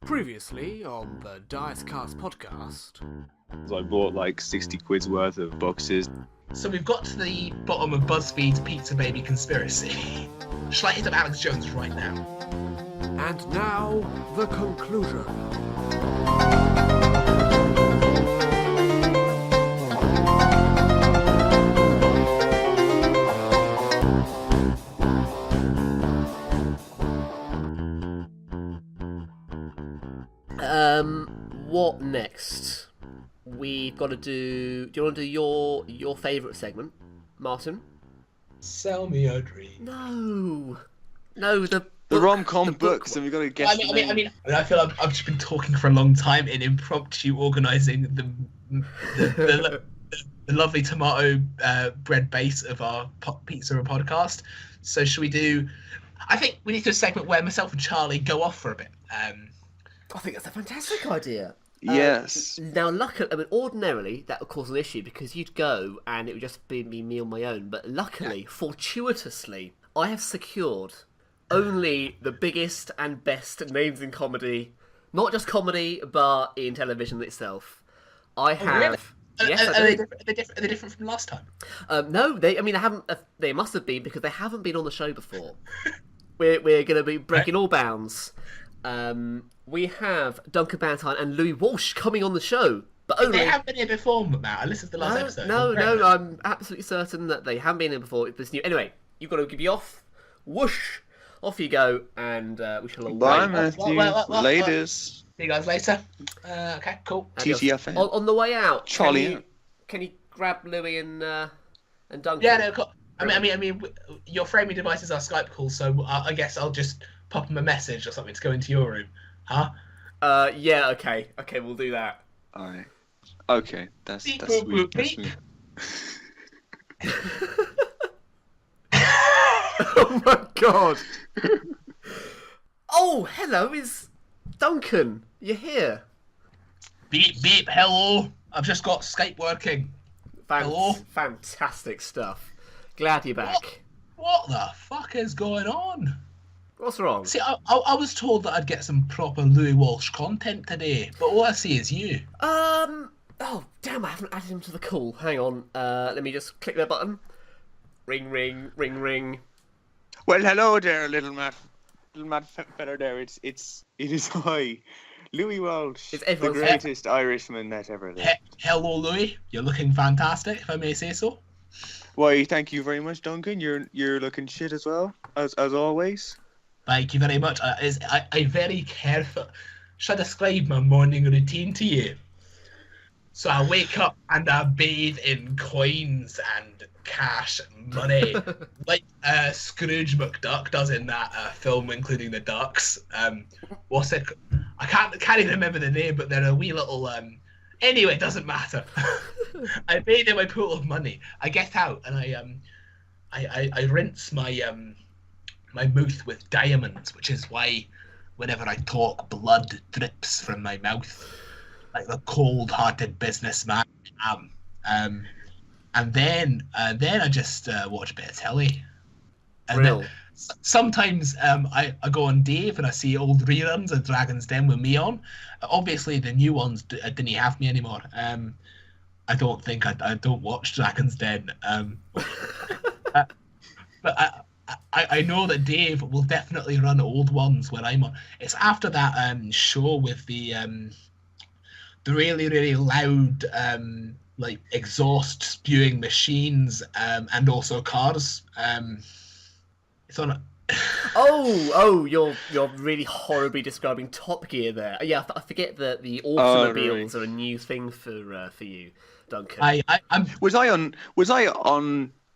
Previously on the Diecast podcast. I bought like 60 quid's worth of boxes. So we've got to the bottom of BuzzFeed's Pizza Baby conspiracy. Shall I hit up Alex Jones right now? And now, the conclusion. What next? We've got to do... Do you want to do your favourite segment, Martin? Sell me a dream. No, the rom-com the book books, and we've got to guess the name. I feel I've just been talking for a long time in impromptu organising the lovely tomato bread base of our pizza podcast. So should we do... I think we need to do a segment where myself and Charlie go off for a bit. I think that's a fantastic idea. Yes. Now, luckily, ordinarily that would cause an issue because you'd go and it would just be me on my own. But luckily, fortuitously, I have secured only the biggest and best names in comedy, not just comedy, but in television itself. I have. Really? Yes, are they different from last time? No, they haven't. They must have been because they haven't been on the show before. We're going to be breaking all bounds. We have Duncan Bantine and Louis Walsh coming on the show, but only... They haven't been here before, Matt. I listened to the last episode. No, I'm absolutely certain that they haven't been here before. It's new. Anyway, you've got to give you off. Whoosh! Off you go, and we shall away. Bye, Matthew. Ladies. See you guys later. Okay, cool. TTFN. On the way out, Charlie. Can you grab Louis and Duncan? Yeah, no, cool. I mean, your framing devices are Skype calls, so I guess I'll just pop them a message or something to go into your room. Huh? Yeah, okay, we'll do that. Alright. Okay, that's Beep, sweet. boop, That's beep. sweet. Oh my god! Oh, hello, is Duncan. You're here. Beep, beep, hello. I've just got Skype working. Hello? Fantastic stuff. Glad you're back. What the fuck is going on? What's wrong? See, I was told that I'd get some proper Louis Walsh content today, but all I see is you. Oh, damn, I haven't added him to the call. Hang on. Let me just click that button. Ring, ring, ring, ring. Well, hello there, little Matt feather there. It is I, Louis Walsh, It's the everyone's greatest Irishman that ever lived. Hello, Louis. You're looking fantastic, if I may say so. Why, thank you very much, Duncan. You're looking shit as well, as always. Thank you very much. I very careful. Should I describe my morning routine to you? So I wake up and I bathe in coins and cash and money, like Scrooge McDuck does in that film, including the ducks. What's it? I can't even remember the name, but they're a wee little. Anyway, it doesn't matter. I bathe in my pool of money. I get out and I rinse my my mouth with diamonds, which is why whenever I talk, blood drips from my mouth, like the cold-hearted businessman I am. And then I just watch a bit of telly. And then sometimes I go on Dave and I see old reruns of Dragon's Den with me on. Obviously, the new ones didn't have me anymore. I don't think I don't watch Dragon's Den. But I know that Dave will definitely run old ones when I'm on. It's after that show with the really, really loud like exhaust spewing machines and also cars. It's on a... Oh, you're really horribly describing Top Gear there. Yeah, I forget that the automobiles are a new thing for you, Duncan. Was I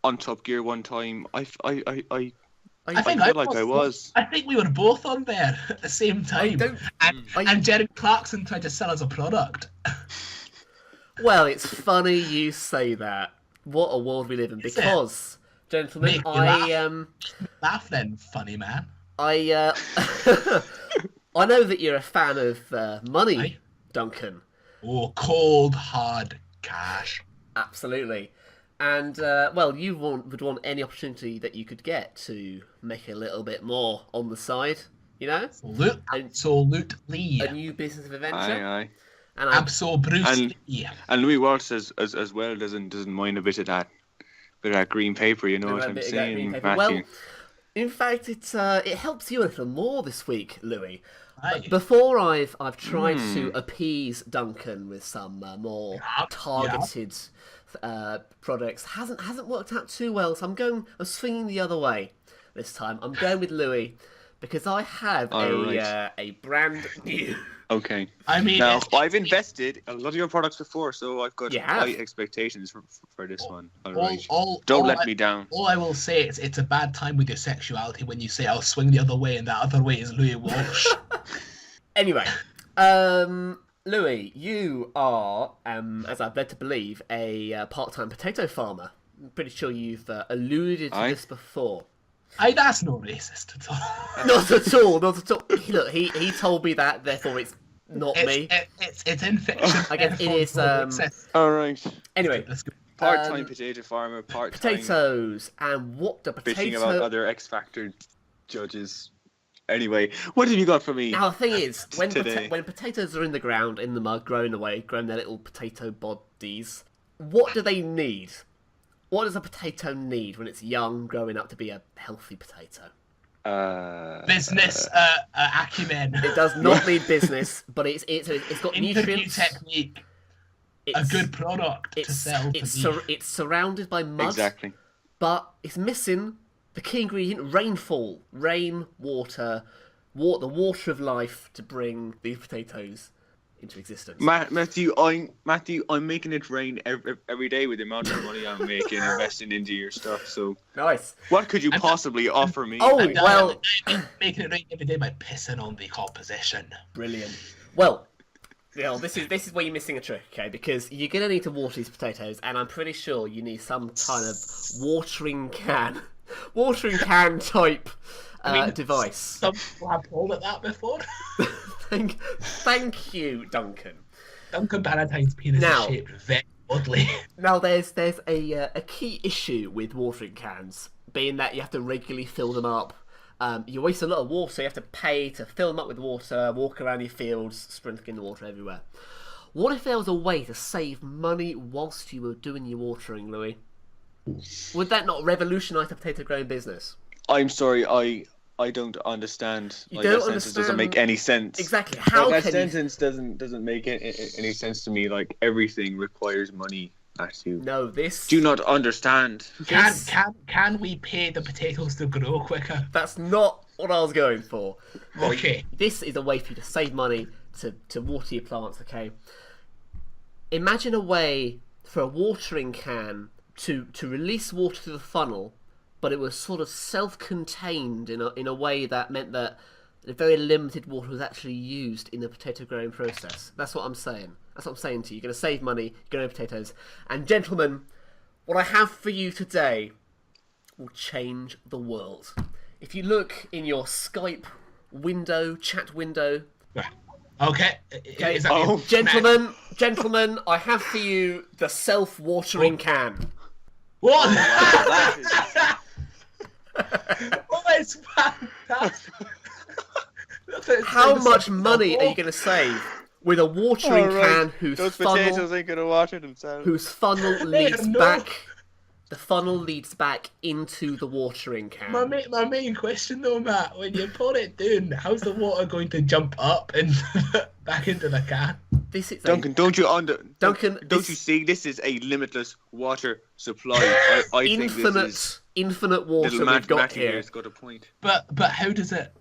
on Top Gear one time? I feel like I was. I think we were both on there at the same time. And Jeremy Clarkson tried to sell us a product. Well, it's funny you say that. What a world we live in. Because, gentlemen, Laugh then, funny man. I know that you're a fan of money, Duncan. Oh, cold, hard cash. Absolutely. And, well, you would want any opportunity that you could get to make a little bit more on the side. You know? Absolutely. A new business adventure. Aye. And Absolutely. And Louis Walsh as well doesn't mind a bit of that green paper. You know what I'm saying, Matthew? Well, in fact, it helps you a little more this week, Louis. Aye. Before I've tried to appease Duncan with some more targeted products, hasn't worked out too well. So I'm swinging the other way this time. I'm going with Louis because I have a brand new. Okay. I mean, now I've invested a lot of your products before, so I've got You have? high expectations for this one. All right. Don't let me down. All I will say is it's a bad time with your sexuality when you say I'll swing the other way, and that other way is Louis Walsh. Anyway, Louis, you are, as I've led to believe, a part-time potato farmer. I'm pretty sure you've alluded to this before. Aye, that's not racist at all. Not at all. Look, he told me that, therefore it's not me. It's in fiction. I guess it is. All right. Anyway, Let's go. Part-time potato farmer, part-time potatoes, and what the bitching potato. about other X Factor judges. Anyway, what have you got for me? Now the thing is, when today? when potatoes are in the ground, in the mud, growing their little potato bodies, what do they need? What does a potato need when it's young, growing up to be a healthy potato? Business acumen. It does not need business, but it's got Interview nutrients. technique. A good product to sell. It's surrounded by mud, Exactly. but it's missing the key ingredient: rainfall, rain, water, the water of life to bring these potatoes into existence. Matthew, I'm making it rain every day with the amount of money I'm making investing into your stuff. So Nice. what could you possibly offer me? Oh, well, making it rain every day by pissing on the composition. brilliant. Well, this is where you're missing a trick, okay? Because you're gonna need to water these potatoes, and I'm pretty sure you need some kind of watering can type device. Some people have called it that before. Thank you, Duncan. Duncan Bannatyne's penis Now- is shaped very oddly. Now, there's a key issue with watering cans, being that you have to regularly fill them up. You waste a lot of water, you have to pay to fill them up with water, walk around your fields, sprinkling the water everywhere. What if there was a way to save money whilst you were doing your watering, Louis? Would that not revolutionise the potato growing business? I'm sorry, I don't understand. You That don't sentence doesn't understand- make any sense. Exactly. How that can sentence doesn't make any sense to me. Like everything requires money. Matthew. No, this... Do not understand. Can we pay the potatoes to grow quicker? That's not what I was going for. Okay. This is a way for you to save money to water your plants, okay? Imagine a way for a watering can to release water through the funnel, but it was sort of self-contained in a way that meant that very limited water was actually used in the potato growing process. That's what I'm saying. That's what I'm saying to you. You're going to save money, you're going to grow potatoes. And gentlemen, what I have for you today will change the world. If you look in your Skype window, chat window... Okay. Okay. Is that Gentlemen, I have for you the self-watering can. What? That is- Oh, it's fantastic. How much money are you going to save with a watering can whose Those funnel potatoes ain't gonna water themselves. leads no. back? The funnel leads back into the watering can. My main question though, Matt, when you pour it down, how's the water going to jump up and back into the can? This is Duncan, don't you this- you see this is a limitless water supply? I think this is infinite water little we've got Matthew here. here's got a point. But how does it?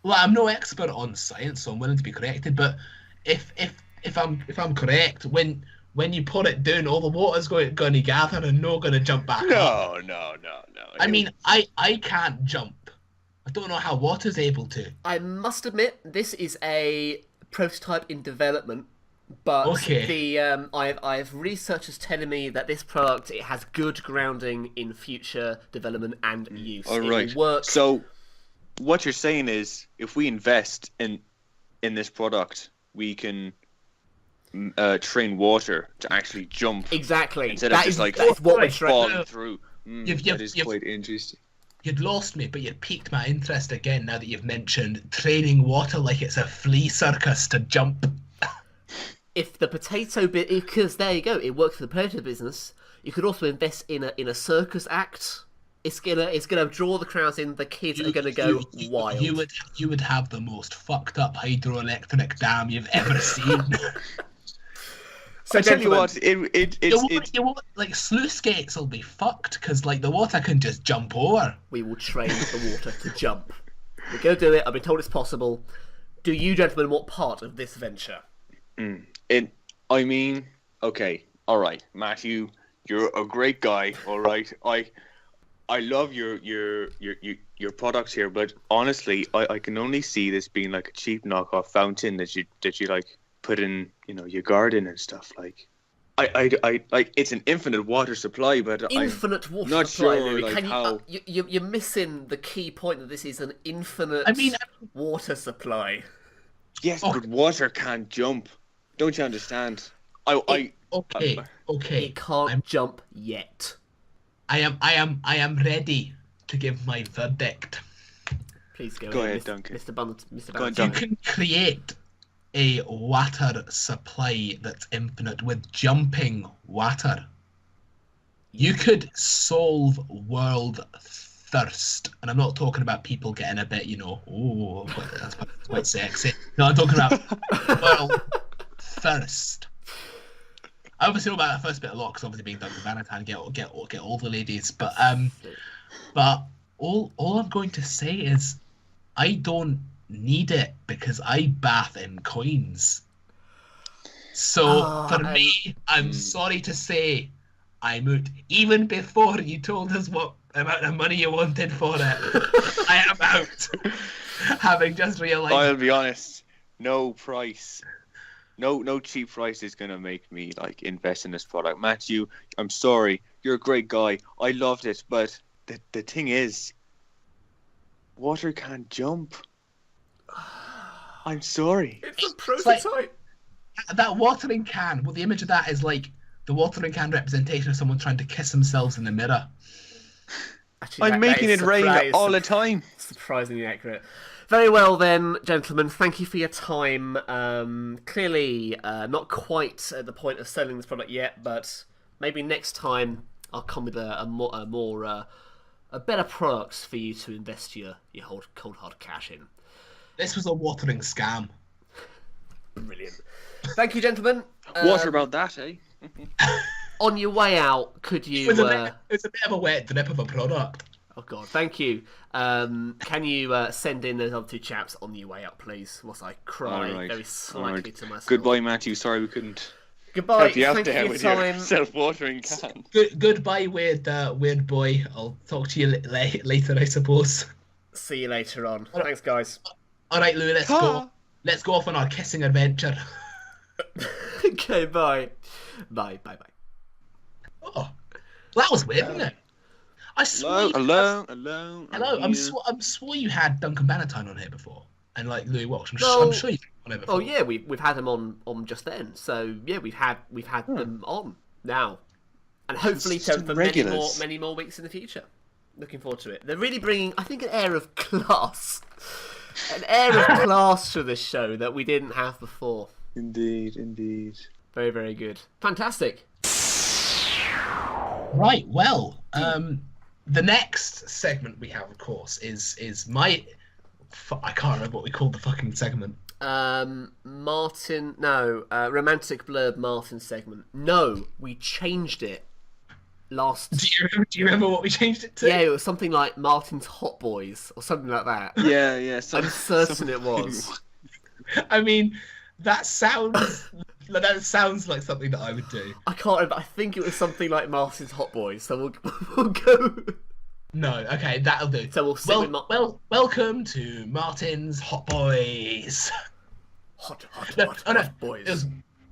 Well, I'm no expert on science, so I'm willing to be corrected. But if I'm correct, when you put it down, all the water's going to gather and not going to jump back up. No. I mean, I can't jump. I don't know how water's able to. I must admit, this is a prototype in development, but Okay. I have researchers telling me that this product it has good grounding in future development and use. All It right. will work. So, what you're saying is, if we invest in this product, we can train water to actually jump Exactly. instead That of is just like that's what we're right. trying. falling through. You've- That is you've- quite interesting. you'd lost me, but you'd piqued my interest again now that you've mentioned training water like it's a flea circus to jump. If the potato bit, because there you go, it works for the potato business. You could also invest in a circus act. It's gonna draw the crowds in. The kids are gonna go wild. You would have the most fucked up hydroelectric dam you've ever seen. So I tell you gentlemen, what, you won't, like sluice gates will be fucked because like the water can just jump over. we will train the water to jump. We're gonna do it. I've been told it's possible. Do you gentlemen want part of this venture? I mean, okay, all right, Matthew, you're a great guy, all right. I love your products here, but honestly, I can only see this being like a cheap knockoff fountain that you like put in, your garden and stuff. Like, I like it's an infinite water supply, but Infinite water not supply, sure, Louis. like, Can how- you're missing the key point that this is an infinite water supply. yes, but water can't jump. Don't you understand? Okay. It can't jump yet. I am ready to give my verdict. Please go ahead, Mr. Duncan. Mr. Bund, Mr. Go on, Bund. You can create a water supply that's infinite with jumping water. You could solve world thirst, and I'm not talking about people getting a bit, that's quite sexy. No, I'm talking about world thirst. I obviously know about that first bit a lot because obviously being Duncan Valentine get all the ladies, but all I'm going to say is I don't need it because I bath in coins. So for me, I'm sorry to say, I'm out. Even before you told us what amount of money you wanted for it, I am out. Having just realised. I'll be honest, no price. No cheap price is gonna make me like invest in this product. Matthew, I'm sorry, you're a great guy. I loved it, but the thing is, water can't jump. I'm sorry. It's a prototype. That watering can. Well, the image of that is like the watering can representation of someone trying to kiss themselves in the mirror. Actually, I'm making it rain all the time. Surprisingly accurate. Very well then, gentlemen. Thank you for your time. Clearly, not quite at the point of selling this product yet, but maybe next time I'll come with a better product for you to invest your cold hard cash in. This was a watering scam. Brilliant. Thank you, gentlemen. What about that, eh? On your way out, could you? It's a bit of a wet drip of a product. Oh God, thank you. Can you send in those other two chaps on your way out, please? Whilst I cry very slightly to myself. Goodbye, Matthew. Sorry we couldn't Goodbye. help you out Thank there you with for your your time. self-watering can. Goodbye, weird boy. I'll talk to you later, I suppose. See you later on. Thanks, guys. All right, Lou, let's go. Let's go off on our kissing adventure. Okay, bye. Bye. Oh, that was weird, wasn't it? I swore. Hello. I'm swore you had Duncan Bannatyne on here before, and like Louis Walsh. I'm sure you've had on here before. Oh yeah, we've had them on just then. So yeah, we've had them on now, and hopefully for many more weeks in the future. Looking forward to it. They're really bringing, I think, an air of class to this show that we didn't have before. Indeed. Very, very good. Fantastic. Right. Well, the next segment we have, of course, is my. I can't remember what we called the fucking segment. Martin. No. Romantic Blurb Martin segment. No, we changed it. Do you remember what we changed it to? Yeah, it was something like Martin's Hot Boys or something like that. Yeah. I'm certain it was. I mean, that sounds like something that I would do. I can't remember. I think it was something like Martin's Hot Boys. So we'll go. No, okay, that'll do. So we'll sit with welcome to Martin's Hot Boys. Hot Boys. Boys.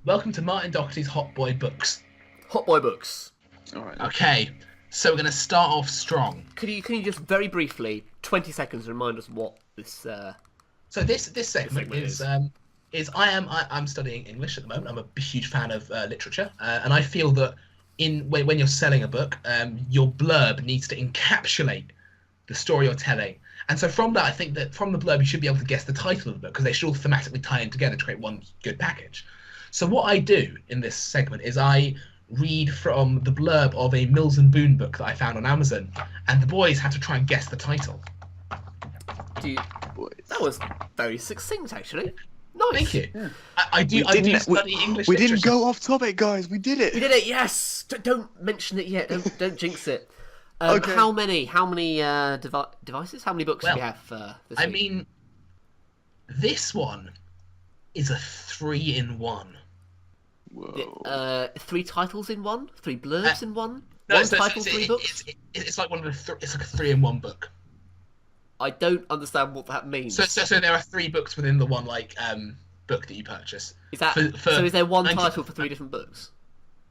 Welcome to Martin Doherty's Hot Boy Books. Hot Boy Books. All right. Okay, so we're going to start off strong. Can you just very briefly, 20 seconds, remind us what this? So this segment is I'm studying English at the moment. I'm a huge fan of literature, and I feel that when you're selling a book, your blurb needs to encapsulate the story you're telling. And so from that, I think that from the blurb, you should be able to guess the title of the book because they should all thematically tie in together to create one good package. So what I do in this segment is I read from the blurb of a Mills and Boon book that I found on Amazon, and the boys had to try and guess the title. That was very succinct, actually. Nice. Thank you. Yeah. I do study English We literature. didn't go off topic, guys. We did it. We did it. Yes. Don't mention it yet. Don't jinx it. Okay. How many devices? How many books do we have this week? I mean, this one is a 3-in-1. Whoa. 3 titles in one? 3 blurbs in one? No, One title, 3 books? It's like it's like a 3-in-1 book. I don't understand what that means. So there are 3 books within the one book that you purchase. Is that so? Is there one title for 3 different books?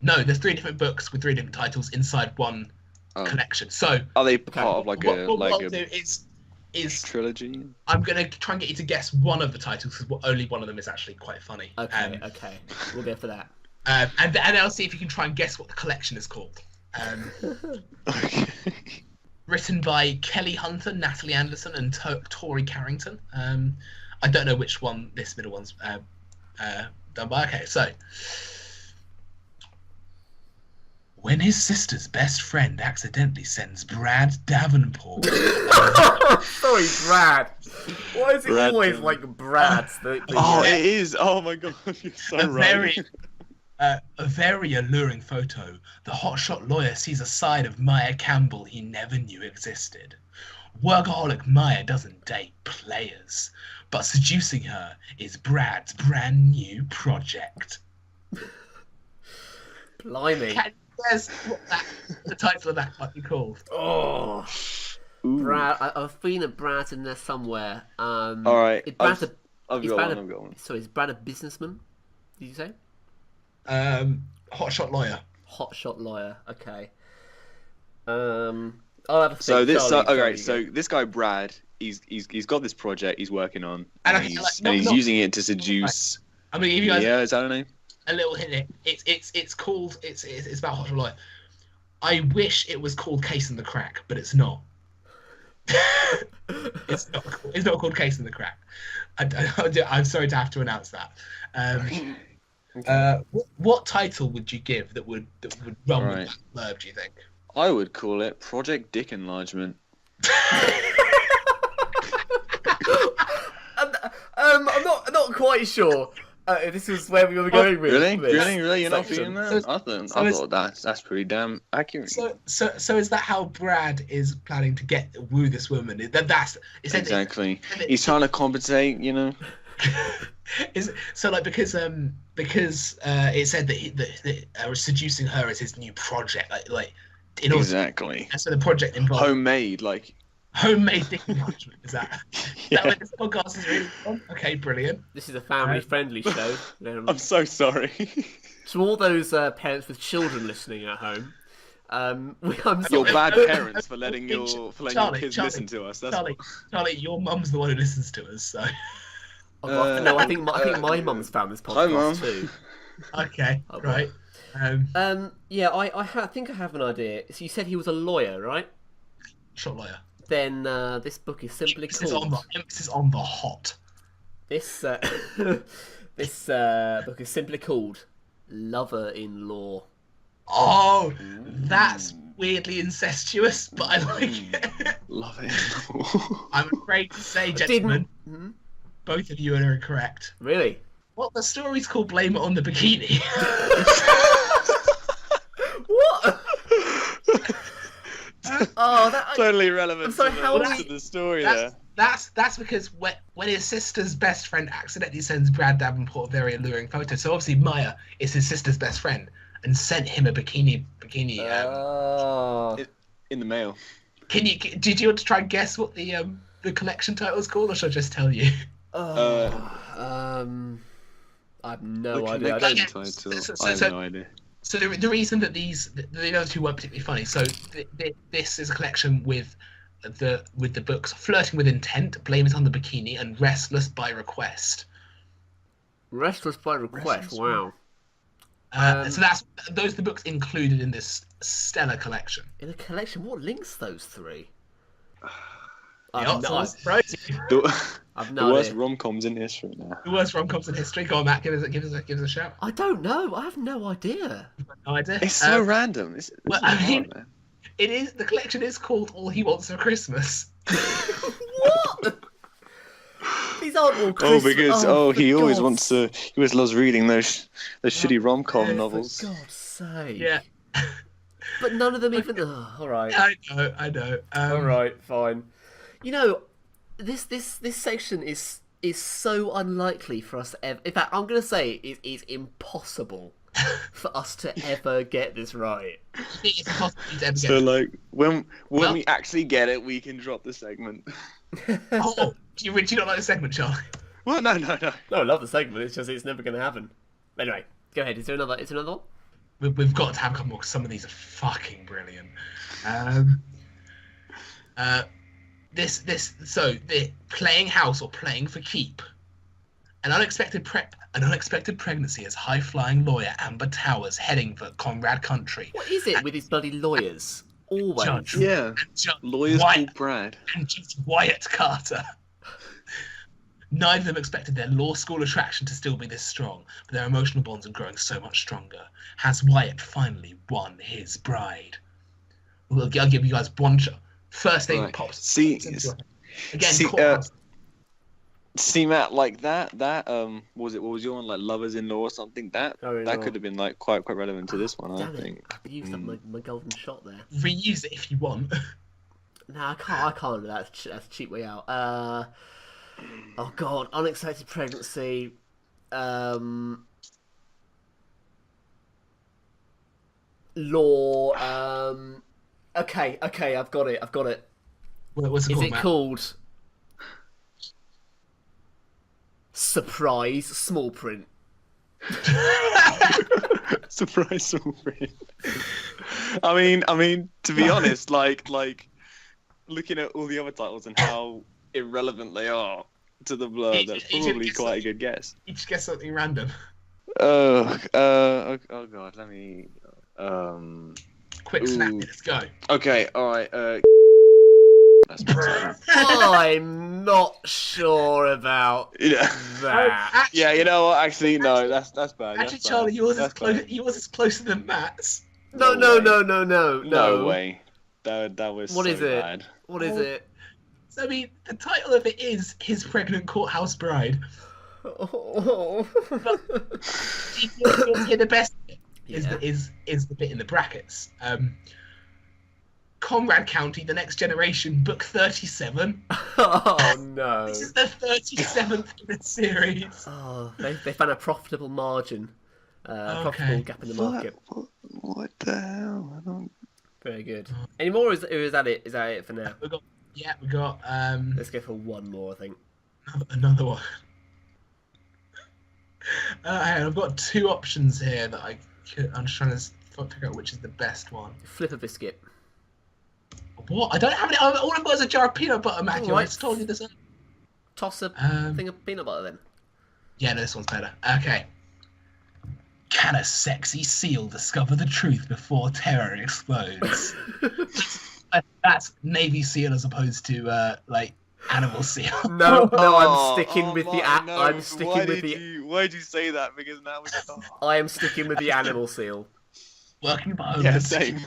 No, there's 3 different books with 3 different titles inside one collection. So are they part of like what a I'll do is trilogy? I'm gonna try and get you to guess one of the titles because only one of them is actually quite funny. Okay, we'll go for that. And then I'll see if you can try and guess what the collection is called. Okay. Written by Kelly Hunter, Natalie Anderson, and Tori Carrington. I don't know which one this middle one's done by. Okay, so when his sister's best friend accidentally sends Brad Davenport. Sorry, Brad. Why is it Brad always Davenport. like Brad's? It is. Oh my god, you're so right. A very alluring photo. The hotshot lawyer sees a side of Maya Campbell he never knew existed. Workaholic Maya doesn't date players, but seducing her is Brad's brand new project. Blimey. Can you guess what the title of that might be called? Oh. Ooh. Brad, I've seen a Brad in there somewhere. All right. I've got one. So is Brad a businessman? Did you say? Hotshot lawyer. Hotshot lawyer. Okay. I'll have a think. So this, Charlie, so this guy Brad, he's got this project he's working on, And and he's using it to seduce. I'm gonna give you guys Is that her name? a little hint. It's called it's about hotshot lawyer. I wish it was called Case in the Crack, but it's not. It's not called Case in the Crack. I'm sorry to have to announce that. What title would you give that would run with that blurb, do you think? I would call it Project Dick Enlargement. I'm not quite sure. This is where we were going with. Really? You're not feeling that? I thought that's pretty damn accurate. So is that how Brad is planning to woo this woman? That's exactly. He's trying to compensate, you know. Because it said that seducing her is his new project, like in order. Exactly. And so the project involves homemade dick enlargement. Is that? Yeah. That what this podcast is really on? Okay, brilliant. This is a family-friendly show. I'm so sorry. To all those parents with children listening at home, I'm sorry. You're bad parents for letting your kids listen to us. That's Charlie, your mum's the one who listens to us, so. No, I think my mum's found this podcast Mum. too. Okay, right. Yeah, I think I have an idea. So you said he was a lawyer, right? Shot lawyer. Then this book is simply called. Emphasis on the hot. This this book is simply called Lover-in-Law. Oh, that's weirdly incestuous, but I like it. Love it. I'm afraid to say, gentlemen, both of you are incorrect. Really? Well, the story's called Blame It on the Bikini. What? That Totally irrelevant sorry, to the story there. That's because when his sister's best friend accidentally sends Brad Davenport a very alluring photo, so obviously Maya is his sister's best friend and sent him a bikini. In the mail. Did you want to try and guess what the collection title is called, or should I just tell you? I have no idea. I have no idea. So the reason that the other two weren't particularly funny. So this is a collection with the books Flirting with Intent, Blame It on the Bikini, and Restless by Request. Restless by Request. Wow. So those are the books included in this stellar collection. In a collection, what links those three? I've Not no, surprising. I've The no worst idea. rom-coms in history now. The worst rom-coms in history. Go on, Matt. Give us a shout. I don't know. I have no idea. No idea. It's so random. This well, is I hard, mean- man. It is. The collection is called All He Wants for Christmas. What? These aren't all Oh, Christmas. because for he always God's- wants to. He always loves reading those shitty rom-com yeah, for novels. For God's sake. Yeah. But none of them even. Oh, all right. I know. All right. Fine. You know, this section is so unlikely for us to ever. In fact, I'm going to say it is impossible for us to ever get this right. It's impossible to ever So get. like when Well- we actually get it, we can drop the segment. Oh, do you not like the segment, Charlie? Well, no. No, I love the segment. It's just it's never going to happen. Anyway, go ahead. Is there another one? We've got to have a couple more because some of these are fucking brilliant. So the playing house or playing for keep. An unexpected pregnancy as high-flying lawyer Amber Towers heading for Conrad Country. What is it with these bloody lawyers? Always. Judge. Yeah, And Judge lawyers Wyatt, called Brad. and Judge Wyatt Carter. Neither of them expected their law school attraction to still be this strong, but their emotional bonds are growing so much stronger. Has Wyatt finally won his bride? Well, I'll give you guys one shot. First thing Right. pops. See, Again, see, courthouse. See, Matt, like that what was your one, like Lovers in Law or something? That Oh, that no. could have been like quite relevant to this one, I Damn it. think. I used up my golden shot there. Reuse it if you want. No, I can't. That's a cheap way out. Oh God, unexpected pregnancy. Law. Okay, I've got it. What's it Is called, it Matt? called Surprise Small Print? Surprise sorry. I mean, to be honest, like looking at all the other titles and how irrelevant they are to the blurb, that's probably quite a good guess. Each guess something random. Oh God, let me. Quick snap, Ooh. let's go. Okay, all right. That's my title. I'm not sure about Yeah. that. Actually, Yeah, you know what? Actually, no, that's bad. actually, That's Charlie, bad. yours is That's close. bad. Yours is closer than Matt's. No. No way. That was What so is it? bad. What is Oh. it? So, I mean, the title of it is His Pregnant Courthouse Bride. Oh. Yeah, the best bit Yeah. is the bit in the brackets. Conrad County, The Next Generation, Book 37. Oh no. This is the 37th in the series. Oh, they found a profitable margin. Profitable gap in the market. What the hell? I don't. Very good. Any more? Or is that it? Is that it for now? We got Let's go for one more, I think. another one. Hang on, I've got two options here that I'm just trying to figure out which is the best one. Flip a biscuit. What? I don't have any. All I've got is a jar of peanut butter, Matthew. I Alright. just told you this. Toss a thing of peanut butter then. Yeah, no, this one's better. Okay. Can a sexy seal discover the truth before terror explodes? That's Navy SEAL as opposed to like animal seal. No, Oh, I'm sticking with the. Martin, no. I'm sticking with the. Why'd you say that? Because now we. Oh. I am sticking with the animal seal. Working for Yeah, Homeland same.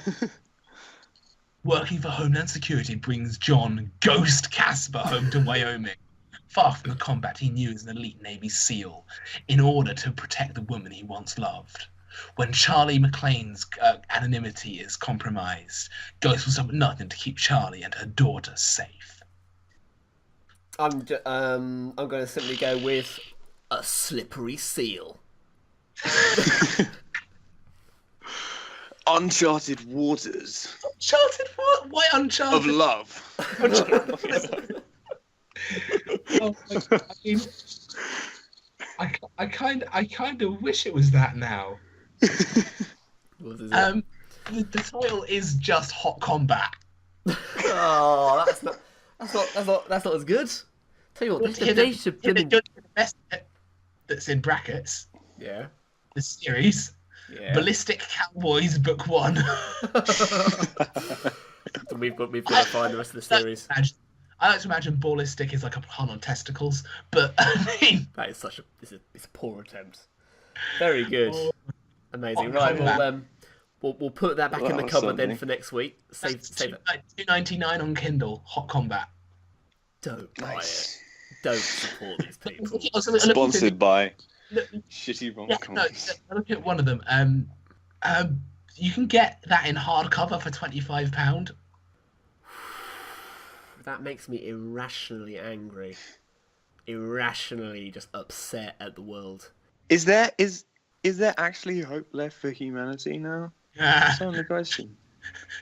Working for Homeland Security brings John Ghost Casper home to Wyoming, far from the combat he knew as an elite Navy SEAL, in order to protect the woman he once loved. When Charlie McLean's anonymity is compromised, Ghost will stop at nothing to keep Charlie and her daughter safe. I'm going to simply go with a slippery seal. Uncharted waters Uncharted? What? Why Uncharted? of love. Oh, I kind of wish it was that now. What is it? The title is just Hot Combat. Oh, that's not as good. Tell you what, they should The best bit that's in brackets. Yeah. The series. Yeah. Ballistic Cowboys Book 1. We've got to find the rest of the series. I like to imagine ballistic is like a pun on testicles, but I mean That is it's a poor attempt. Very good. Amazing. Right, we'll put that back in the cupboard then for next week. Save it. $2.99 on Kindle. Hot Combat. Don't buy it. Don't support these people. Sponsored by shitty rom-coms. No, look at one of them. You can get that in hardcover for £25. That makes me irrationally angry. Irrationally just upset at the world. Is there actually hope left for humanity now? That's the only question.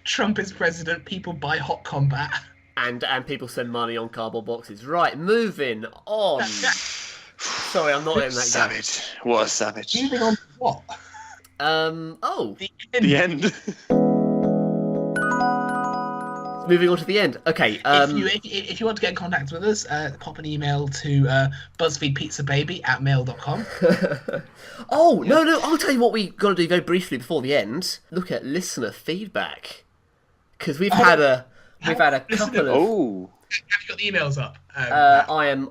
Trump is president. People buy Hot Combat. And people send money on cardboard boxes. Right, moving on. Sorry, I'm not in that savage. game. What a savage. Moving on to what? The end. Moving on to the end. Okay. If you want to get in contact with us, pop an email to buzzfeedpizzababy@mail.com. Oh, no, I'll tell you what we got to do very briefly before the end. Look at listener feedback. Because we've had a couple of... Oh. Have you got the emails up? I am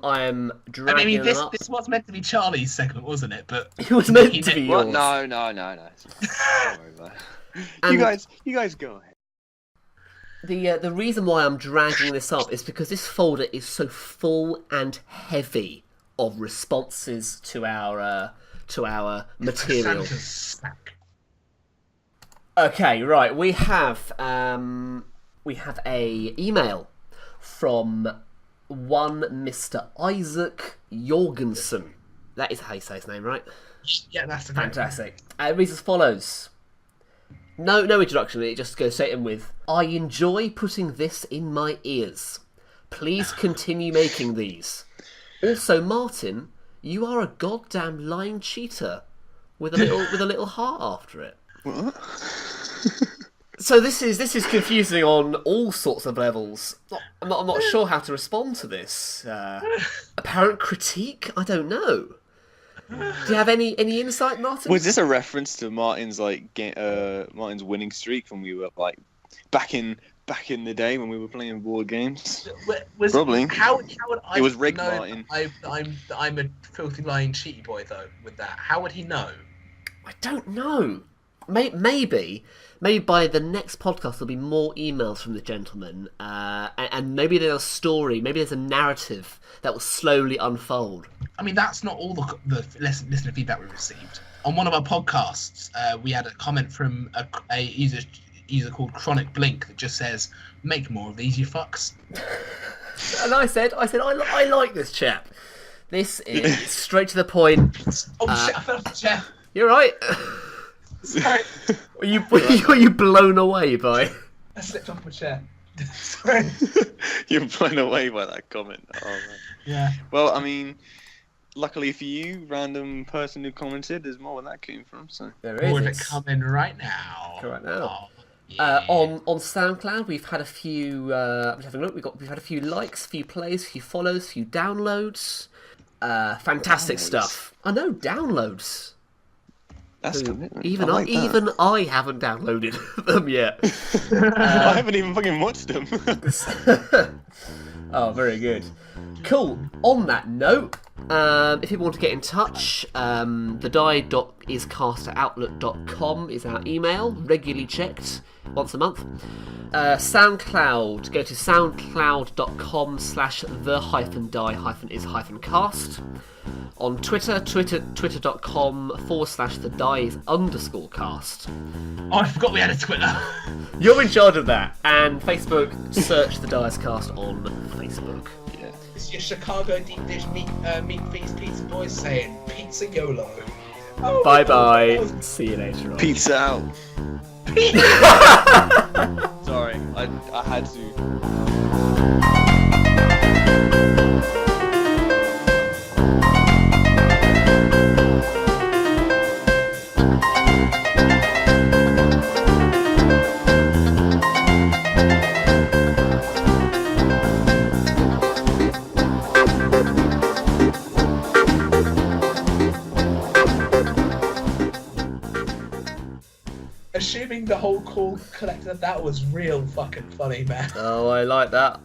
dragging them up. This was meant to be Charlie's segment, wasn't it? But it was meant to be yours. What? No. Don't worry about it. You guys go ahead. The reason why I'm dragging this up is because this folder is so full and heavy of responses to our material. Okay, right. We have a email from one Mr. Isaac Jorgensen. That is how you say his name, right? Yeah, that's the fantastic. It reads as follows. No introduction, it just goes straight in with, I enjoy putting this in my ears. Please continue making these. Also, Martin, you are a goddamn lying cheater with a little heart after it. What? So this is confusing on all sorts of levels. I'm not sure how to respond to this. Apparent critique? I don't know. Do you have any insight, Martin? Was this a reference to Martin's Martin's winning streak when we were like back in the day when we were playing board games? Probably. How would I? It was Rick know Martin. I'm a filthy lying cheaty boy though. With that, how would he know? I don't know. Maybe by the next podcast there'll be more emails from the gentleman, and maybe there's a story, maybe there's a narrative that will slowly unfold. I mean, that's not all the listener feedback we received. On one of our podcasts, we had a comment from a user called Chronic Blink that just says, "Make more of these, you fucks." And I said, I like this chap. This is straight to the point. Oh shit! I fell off the chair. You're right. Sorry. Were you blown away by? I slipped off my chair. Sorry. You're blown away by that comment. Oh, man. Yeah. Well, I mean, luckily for you, random person who commented, there's more where that came from. So there is. More of it coming right now. Right now. Oh, yeah. On SoundCloud, we've had a few. I'm having a look. We've had a few likes, a few plays, a few follows, a few downloads. Fantastic stuff. I know, downloads. That's commitment. Even I I haven't downloaded them yet. I haven't even fucking watched them. Oh, very good. Cool. On that note, if people want to get in touch, thedie.iscast@outlook.com is our email, regularly checked once a month. SoundCloud, go to soundcloud.com/the-die-is-cast. On Twitter, twitter.com/thedie_cast. Oh, I forgot we had a Twitter. You're in charge of that. And Facebook, search The Dice Cast on Facebook. Yeah. It's your Chicago deep dish meat feast pizza boys saying pizza YOLO. Oh, Bye bye. See you later on. Pizza out. Sorry, I had to. assuming the whole call collected that was real fucking funny, man. Oh, I like that.